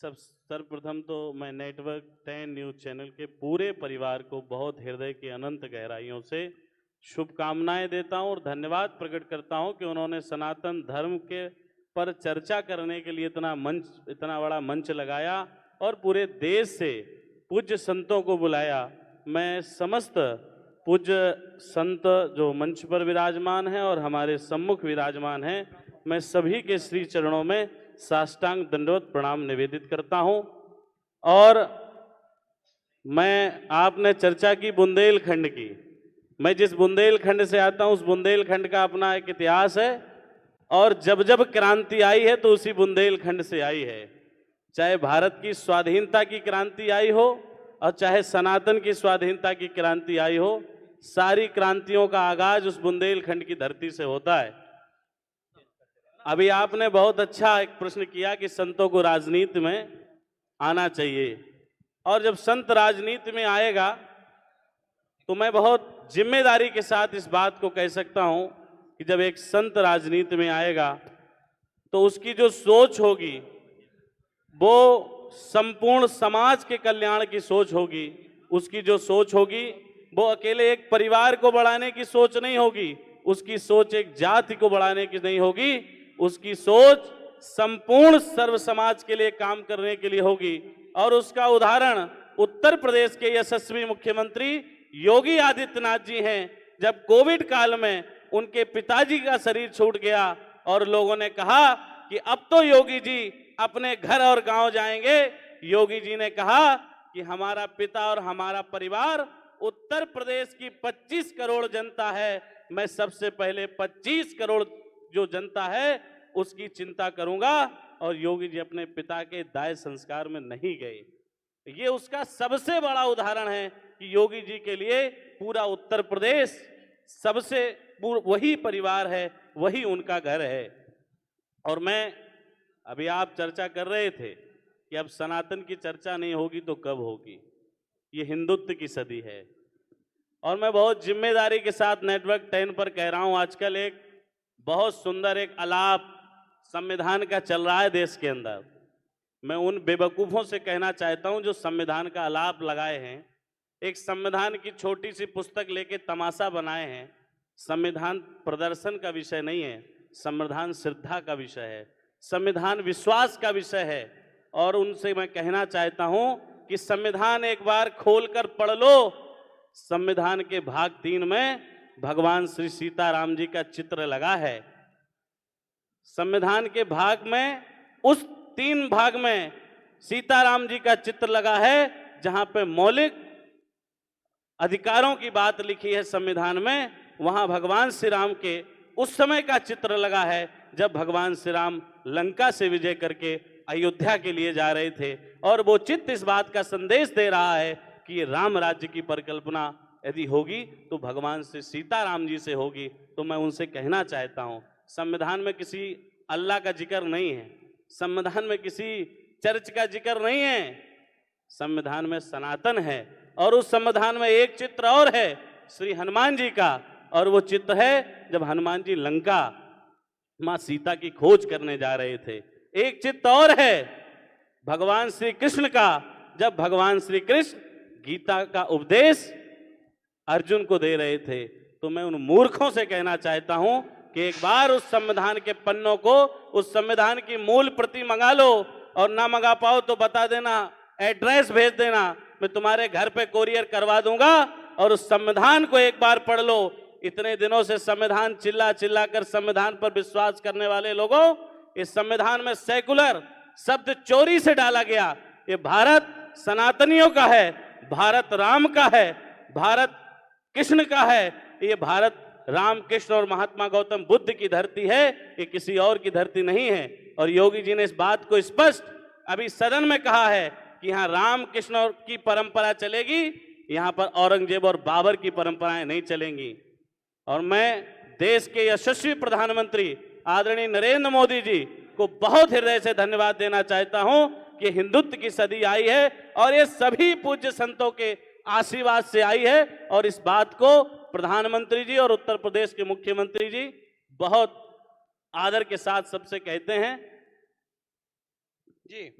सर्वप्रथम तो मैं नेटवर्क 10 न्यूज चैनल के पूरे परिवार को बहुत हृदय की अनंत गहराइयों से शुभकामनाएं देता हूं और धन्यवाद प्रकट करता हूं कि उन्होंने सनातन धर्म के पर चर्चा करने के लिए इतना बड़ा मंच लगाया और पूरे देश से पूज्य संतों को बुलाया। मैं समस्त पूज्य संत जो मंच पर विराजमान हैं और हमारे सम्मुख विराजमान हैं, मैं सभी के श्री चरणों में साष्टांग दंडवत प्रणाम निवेदित करता हूं। और मैं आपने चर्चा की बुंदेलखंड की, मैं जिस बुंदेलखंड से आता हूं उस बुंदेलखंड का अपना एक इतिहास है और जब जब क्रांति आई है तो उसी बुंदेलखंड से आई है। चाहे भारत की स्वाधीनता की क्रांति आई हो और चाहे सनातन की स्वाधीनता की क्रांति आई हो, सारी क्रांतियों का आगाज उस बुंदेलखंड की धरती से होता है। अभी आपने बहुत अच्छा एक प्रश्न किया कि संतों को राजनीति में आना चाहिए, और जब संत राजनीति में आएगा तो मैं बहुत जिम्मेदारी के साथ इस बात को कह सकता हूं कि जब एक संत राजनीति में आएगा तो उसकी जो सोच होगी वो संपूर्ण समाज के कल्याण की सोच होगी। उसकी जो सोच होगी वो अकेले एक परिवार को बढ़ाने की सोच नहीं होगी, उसकी सोच एक जाति को बढ़ाने की नहीं होगी, उसकी सोच संपूर्ण सर्व समाज के लिए काम करने के लिए होगी। और उसका उदाहरण उत्तर प्रदेश के यशस्वी मुख्यमंत्री योगी आदित्यनाथ जी हैं। जब कोविड काल में उनके पिताजी का शरीर छूट गया और लोगों ने कहा कि अब तो योगी जी अपने घर और गांव जाएंगे, योगी जी ने कहा कि हमारा पिता और हमारा परिवार उत्तर प्रदेश की 25 करोड़ जनता है, मैं सबसे पहले 25 करोड़ जो जनता है उसकी चिंता करूंगा। और योगी जी अपने पिता के दाह संस्कार में नहीं गए। ये उसका सबसे बड़ा उदाहरण है कि योगी जी के लिए पूरा उत्तर प्रदेश सबसे वही परिवार है, वही उनका घर है। और मैं अभी आप चर्चा कर रहे थे कि अब सनातन की चर्चा नहीं होगी तो कब होगी, ये हिंदुत्व की सदी है। और मैं बहुत जिम्मेदारी के साथ नेटवर्क 10 पर कह रहा हूं, आजकल एक बहुत सुंदर एक आलाप संविधान का चल रहा है देश के अंदर। मैं उन बेवकूफ़ों से कहना चाहता हूं जो संविधान का आलाप लगाए हैं, एक संविधान की छोटी सी पुस्तक लेके तमाशा बनाए हैं। संविधान प्रदर्शन का विषय नहीं है, संविधान श्रद्धा का विषय है, संविधान विश्वास का विषय है। और उनसे मैं कहना चाहता हूं कि संविधान एक बार खोलकर पढ़ लो। संविधान के भाग 3 में भगवान श्री सीताराम जी का चित्र लगा है। संविधान के भाग में उस 3 भाग में सीताराम जी का चित्र लगा है जहां पे मौलिक अधिकारों की बात लिखी है संविधान में, वहां भगवान श्री राम के उस समय का चित्र लगा है जब भगवान श्री राम लंका से विजय करके अयोध्या के लिए जा रहे थे। और वो चित्र इस बात का संदेश दे रहा है कि ये राम राज्य की परिकल्पना यदि होगी तो भगवान श्री सीताराम जी से होगी। तो मैं उनसे कहना चाहता हूं, संविधान में किसी अल्लाह का जिक्र नहीं है, संविधान में किसी चर्च का जिक्र नहीं है, संविधान में सनातन है। और उस संविधान में एक चित्र और है श्री हनुमान जी का, और वो चित्र है जब हनुमान जी लंका मां सीता की खोज करने जा रहे थे। एक चित्र और है भगवान श्री कृष्ण का, जब भगवान श्री कृष्ण गीता का उपदेश अर्जुन को दे रहे थे। तो मैं उन मूर्खों से कहना चाहता हूं कि एक बार उस संविधान के पन्नों को, उस संविधान की मूल प्रति मंगा लो, और ना मंगा पाओ तो बता देना, एड्रेस भेज देना, मैं तुम्हारे घर पे कोरियर करवा दूंगा। और उस संविधान को एक बार पढ़ लो। इतने दिनों से संविधान चिल्ला चिल्ला कर संविधान पर विश्वास करने वाले लोगों, इस संविधान में सेकुलर शब्द चोरी से डाला गया। ये भारत सनातनियों का है, भारत राम का है, भारत कृष्ण का है, ये भारत राम कृष्ण और महात्मा गौतम बुद्ध की धरती है, ये किसी और की धरती नहीं है। और योगी जी ने इस बात को स्पष्ट अभी सदन में कहा है कि यहाँ राम कृष्ण की परंपरा चलेगी, यहाँ पर औरंगजेब और बाबर की परंपराएं नहीं चलेंगी। और मैं देश के यशस्वी प्रधानमंत्री आदरणीय नरेंद्र मोदी जी को बहुत हृदय से धन्यवाद देना चाहता हूं कि हिंदुत्व की सदी आई है और ये सभी पूज्य संतों के आशीर्वाद से आई है। और इस बात को प्रधानमंत्री जी और उत्तर प्रदेश के मुख्यमंत्री जी बहुत आदर के साथ सबसे कहते हैं। जी।